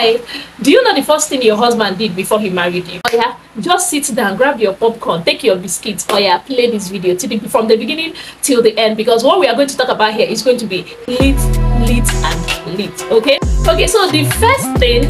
Hi, do you know the first thing your husband did before he married you? Oh yeah, just sit down, grab your popcorn, take your biscuits. Oh yeah, play this video from the beginning till the end, because what we are going to talk about here is going to be lit and lit. Okay, so the first thing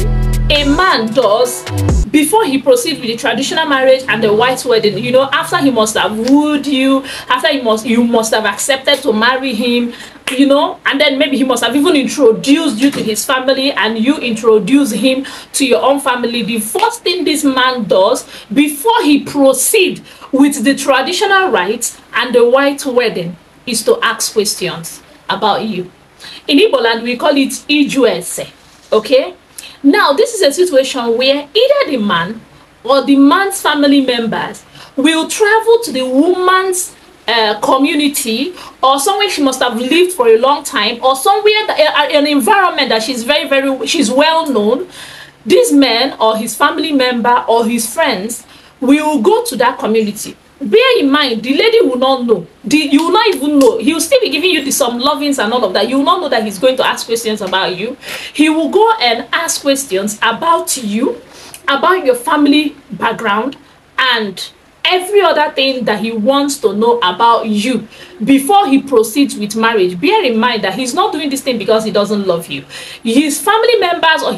a man does before he proceeds with the traditional marriage and the white wedding, you know, after he must have wooed you, after you must have accepted to marry him, you know, and then maybe he must have even introduced you to his family and you introduce him to your own family. The first thing this man does before he proceeds with the traditional rites and the white wedding is to ask questions about you. In Igbo land, we call it Ijuese. Okay, now this is a situation where either the man or the man's family members will travel to the woman's community, or somewhere she must have lived for a long time, or somewhere an environment that she's well known. This man or his family member or his friends will go to that community. Bear in mind, the lady will not know. You will not even know. He will still be giving you some lovings and all of that. You will not know that he's going to ask questions about you. He will go and ask questions about you, about your family background, and every other thing that he wants to know about you before he proceeds with marriage. Bear in mind that he's not doing this thing because he doesn't love you. His family members or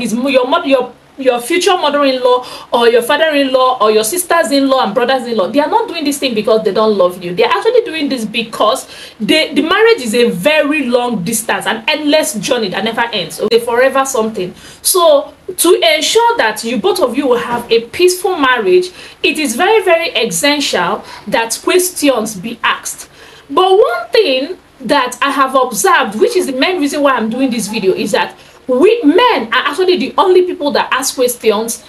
your future mother-in-law or your father-in-law or your sisters-in-law and brothers-in-law, they are not doing this thing because they don't love you. They're actually doing this because the marriage is a very long distance, an endless journey that never ends. Okay, forever something. So to ensure that both of you will have a peaceful marriage, it is very essential that questions be asked. But one thing that I have observed, which is the main reason why I'm doing this video, is that we men are actually the only people that ask questions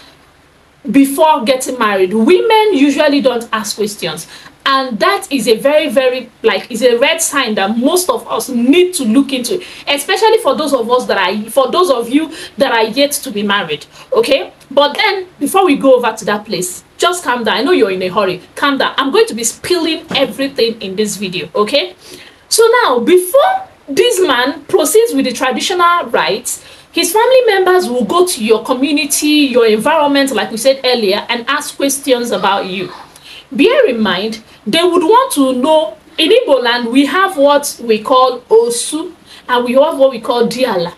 before getting married. Women usually don't ask questions, and that is a very is a red sign that most of us need to look into, especially for those of you that are yet to be married. Okay, but then before we go over to that place, just calm down. I know you're in a hurry. Calm down. I'm going to be spilling everything in this video. Okay, so now before this man proceeds with the traditional rites, his family members will go to your community, your environment, like we said earlier, and ask questions about you. Bear in mind, they would want to know. In Igbo land, we have what we call Osu, and we have what we call Diala.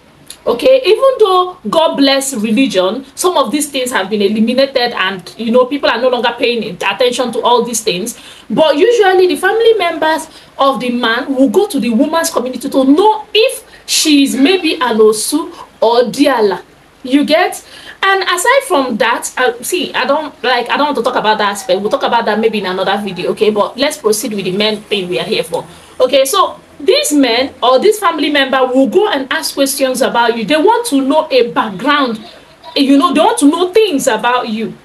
Okay, even though God bless religion, some of these things have been eliminated, and you know, people are no longer paying attention to all these things. But usually the family members of the man will go to the woman's community to know if she is maybe an Osu or Diala. You get? And aside from that, see, I don't want to talk about that aspect. We'll talk about that maybe in another video. Okay, but let's proceed with the main thing we are here for. Okay, so these men or this family member will go and ask questions about you. They want to know a background, you know, they want to know things about you.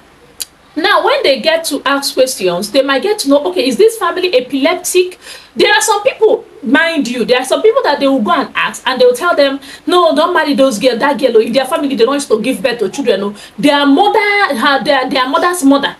Now, when they get to ask questions, they might get to know, okay, is this family epileptic? There are some people, mind you, there are some people that they will go and ask, and they will tell them, no, don't marry those girls, that girl, or if their family, they don't used to give birth to children, or their mother's mother,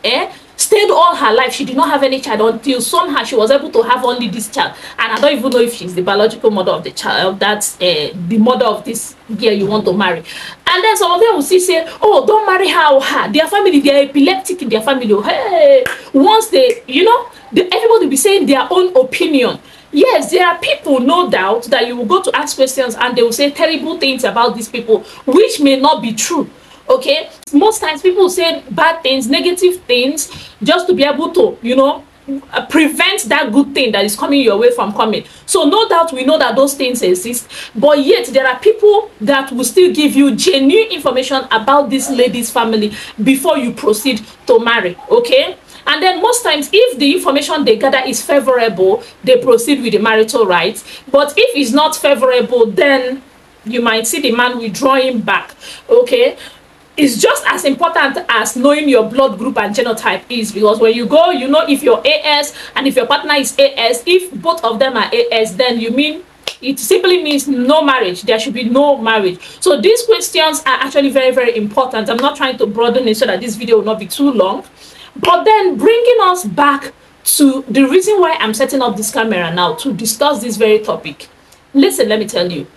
stayed all her life. She did not have any child until somehow she was able to have only this child. And I don't even know if she's the biological mother of the child. That's the mother of this girl you want to marry. And then some of them will still say, oh, don't marry her or her. Their family, they're epileptic in their family. Oh, hey, once they, you know, everybody will be saying their own opinion. Yes, there are people, no doubt, that you will go to ask questions and they will say terrible things about these people, which may not be true. Okay, most times people say bad things, negative things, just to be able to, you know, prevent that good thing that is coming your way from coming. So no doubt we know that those things exist, but yet there are people that will still give you genuine information about this lady's family before you proceed to marry. Okay, and then most times if the information they gather is favorable, they proceed with the marital rights. But if it's not favorable, then you might see the man withdrawing back. Okay, it's just as important as knowing your blood group and genotype is, because when you go, you know, if you're AS and if your partner is AS, if both of them are AS, then it simply means no marriage. There should be no marriage. So these questions are actually very important. I'm not trying to broaden it so that this video will not be too long, but then bringing us back to the reason why I'm setting up this camera now to discuss this very topic. Listen, let me tell you,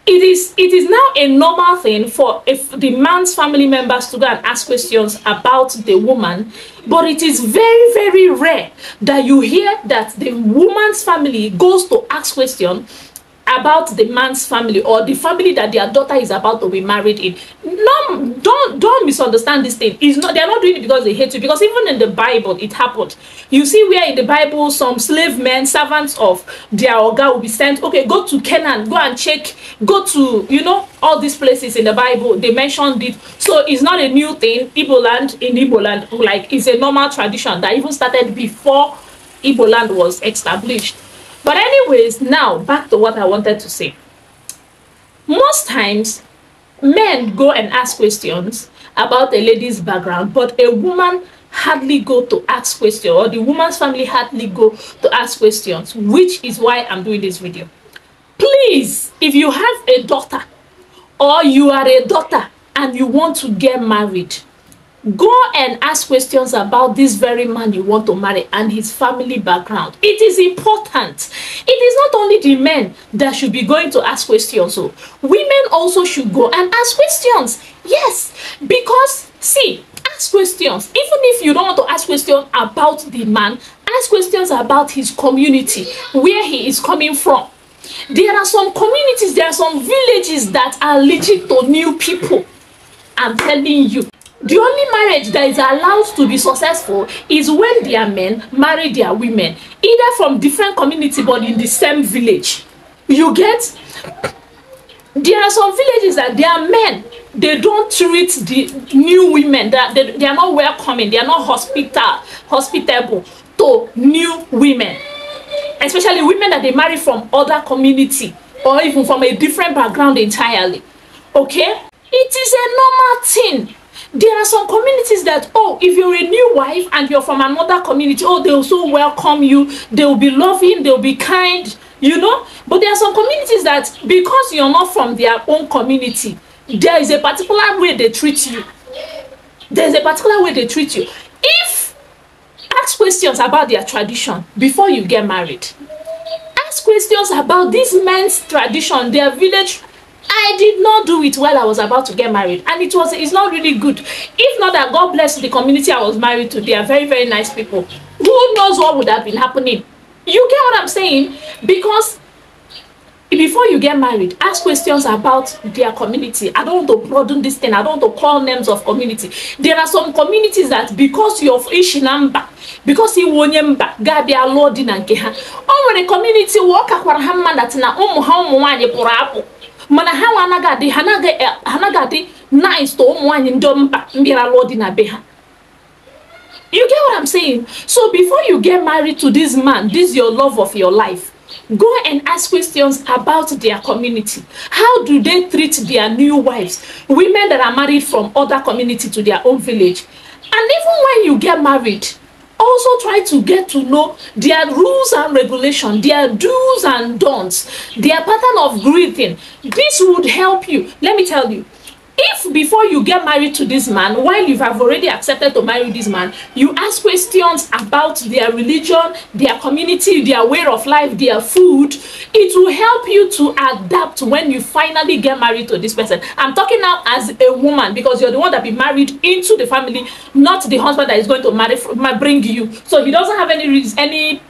it is now a normal thing for if the man's family members to go and ask questions about the woman, but it is very, very rare that you hear that the woman's family goes to ask questions about the man's family or the family that their daughter is about to be married in. No, don't misunderstand this thing. It's not, they're not doing it because they hate you, because even in the Bible it happened. You see where in the Bible some slave men, servants of their oga, will be sent, okay, go to Canaan, go and check, go to, you know, all these places in the Bible, they mentioned it. So it's not a new thing. Igbo land, like, it's a normal tradition that even started before Igbo land was established. But anyways, now back to what I wanted to say. Most times, men go and ask questions about a lady's background, but a woman hardly go to ask questions, or the woman's family hardly go to ask questions, which is why I'm doing this video. Please, if you have a daughter, or you are a daughter and you want to get married, go and ask questions about this very man you want to marry and his family background. It is important. It is not only the men that should be going to ask questions. So women also should go and ask questions. Yes, because see, ask questions. Even if you don't want to ask questions about the man, ask questions about his community, where he is coming from. There are some communities, there are some villages that are allergic to new people. I'm telling you. The only marriage that is allowed to be successful is when their men marry their women, either from different community but in the same village. You get? There are some villages that their men, they don't treat the new women, that they are not welcoming, they are not hospitable to new women, especially women that they marry from other community or even from a different background entirely. Okay? It is a normal thing. There are some communities that, oh, if you're a new wife and you're from another community, oh, they'll so welcome you, they'll be loving, they'll be kind, you know. But there are some communities that, because you're not from their own community, there is a particular way they treat you. There's a particular way they treat you. Ask questions about their tradition before you get married. Ask questions about this men's tradition, their village. I did not do it while I was about to get married, and it's not really good. If not that, God bless the community I was married to. They are very, very nice people. Who knows what would have been happening? You get what I'm saying? Because before you get married, ask questions about their community. I don't want to broaden this thing. I don't want to call names of community. There are some communities that because you're Ishinamba, because you wonyemba, Gabia Lord in Ankeha, or when a community walk akwara hamma that na umwanye purapo. Mana hawa hanagadi nice to umwanye ndomba mbira Lord in Abeha. You get what I'm saying? So before you get married to this man, this is your love of your life, go and ask questions about their community. How do they treat their new wives? Women that are married from other community to their own village. And even when you get married, also try to get to know their rules and regulations, their do's and don'ts, their pattern of greeting. This would help you. Let me tell you. If before you get married to this man, while you have already accepted to marry this man, you ask questions about their religion, their community, their way of life, their food, it will help you to adapt when you finally get married to this person. I'm talking now as a woman, because you're the one that be married into the family, not the husband that is going to bring you. So he doesn't have any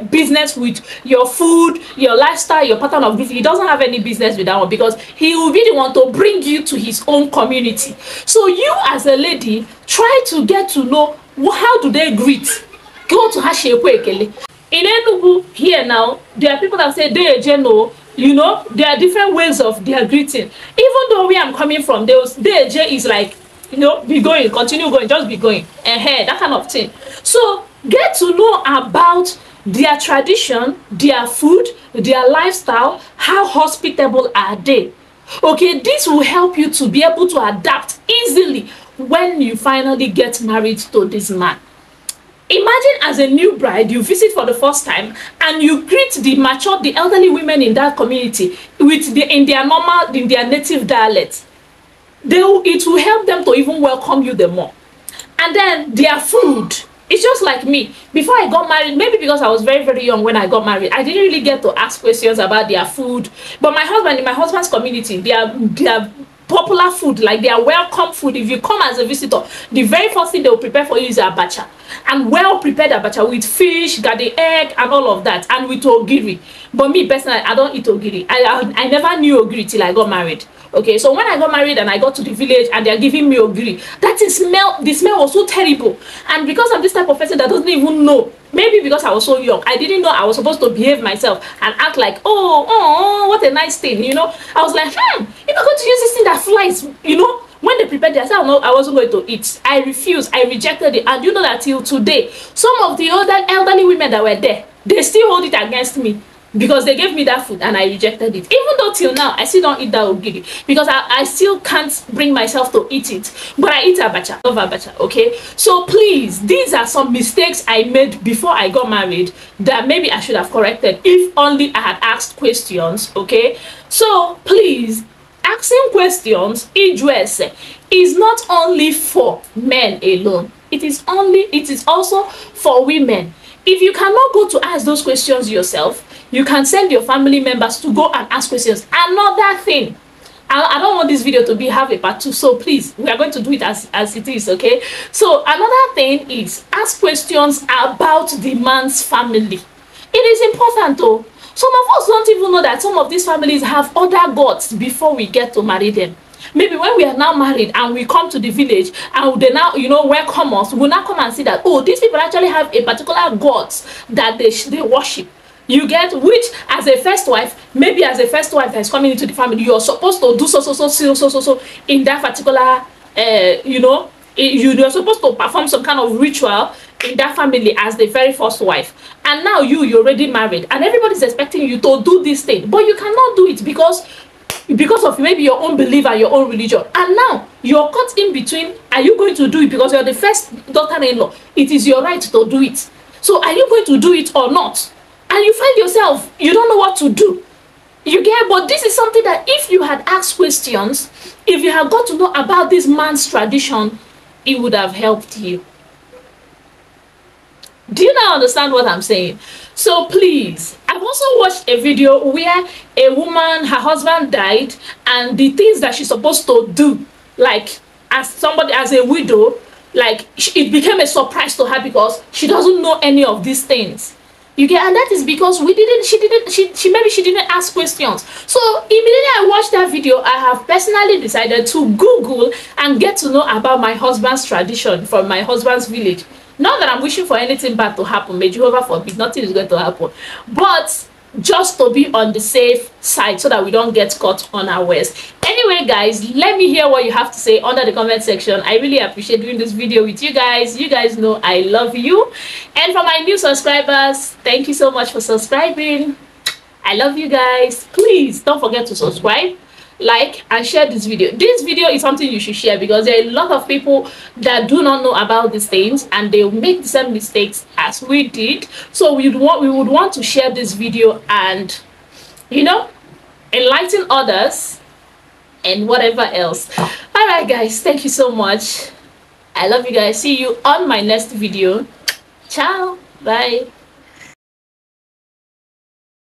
business with your food, your lifestyle, your pattern of living. He doesn't have any business with that one, because he will be the one to bring you to his own community. So you as a lady, try to get to know how do they greet. Go to Hashekwekele. In Enugu here now, there are people that say Deje, you know, there are different ways of their greeting. Even though where I'm coming from, Deje is like, you know, be going, continue going, just be going, that kind of thing. So get to know about their tradition, their food, their lifestyle, how hospitable are they. Okay, this will help you to be able to adapt easily when you finally get married to this man. Imagine as a new bride, you visit for the first time and you greet the elderly women in that community in their native dialect. It will help them to even welcome you the more. And then their food, It's just like me. Before I got married, maybe because I was very, very young when I got married, I didn't really get to ask questions about their food. But my husband, in my husband's community, they are popular food, like their welcome food. If you come as a visitor, the very first thing they will prepare for you is abacha, and well prepared abacha with fish, got the egg and all of that, and with ogiri. But me personally, I don't eat ogiri. I never knew ogiri till I got married. Okay, so when I got married and I got to the village and they're giving me ogiri, the smell was so terrible. And because I'm this type of person that doesn't even know, maybe because I was so young, I didn't know I was supposed to behave myself and act like, oh, what a nice thing, you know. I was like, if I'm going to use this thing that flies, you know. When they prepared it, I said, no, I wasn't going to eat. I refused. I rejected it. And you know that till today, some of the elderly women that were there, they still hold it against me, because they gave me that food and I rejected it. Even though till now I still don't eat that ogiri, because I still can't bring myself to eat it. But I eat abacha. I love abacha. Okay, so please, these are some mistakes I made before I got married that maybe I should have corrected if only I had asked questions. Okay, so please, asking questions is not only for men alone. It is also for women. If you cannot go to ask those questions yourself, you can send your family members to go and ask questions. Another thing, I don't want this video to have a part 2, so please, we are going to do it as it is. Okay, so another thing is ask questions about the man's family. It is important though. Some of us don't even know that some of these families have other gods before we get to marry them. Maybe when we are now married and we come to the village and they now, you know, welcome us, we'll now come and see that, oh, these people actually have a particular gods that they worship. You get, which as a first wife, maybe as a first wife that is coming into the family, you're supposed to do so in that particular, you know, you're supposed to perform some kind of ritual in that family as the very first wife. And now you're already married and everybody's expecting you to do this thing, but you cannot do it because of maybe your own belief and your own religion. And now you're caught in between. Are you going to do it because you're the first daughter-in-law? It is your right to do it. So are you going to do it or not? And you find yourself, you don't know what to do. You get, but this is something that if you had asked questions, if you had got to know about this man's tradition, it would have helped you. Do you now understand what I'm saying? So please, I've also watched a video where a woman, her husband died, and the things that she's supposed to do, like as a widow, like it became a surprise to her because she doesn't know any of these things. You get, and that is because she didn't ask questions. So immediately I watched that video, I have personally decided to Google and get to know about my husband's tradition from my husband's village. Not that I'm wishing for anything bad to happen, may Jehovah forbid, nothing is going to happen, but just to be on the safe side so that we don't get caught unawares. Anyway guys, let me hear what you have to say under the comment section. I really appreciate doing this video with you guys. You guys know I love you. And for my new subscribers, thank you so much for subscribing. I love you guys. Please don't forget to subscribe, like and share this video. This video is something you should share because there are a lot of people that do not know about these things and they make the same mistakes as we did. So we would want to share this video and, you know, enlighten others and whatever else. All right guys, thank you so much. I love you guys. See you on my next video. Ciao, bye.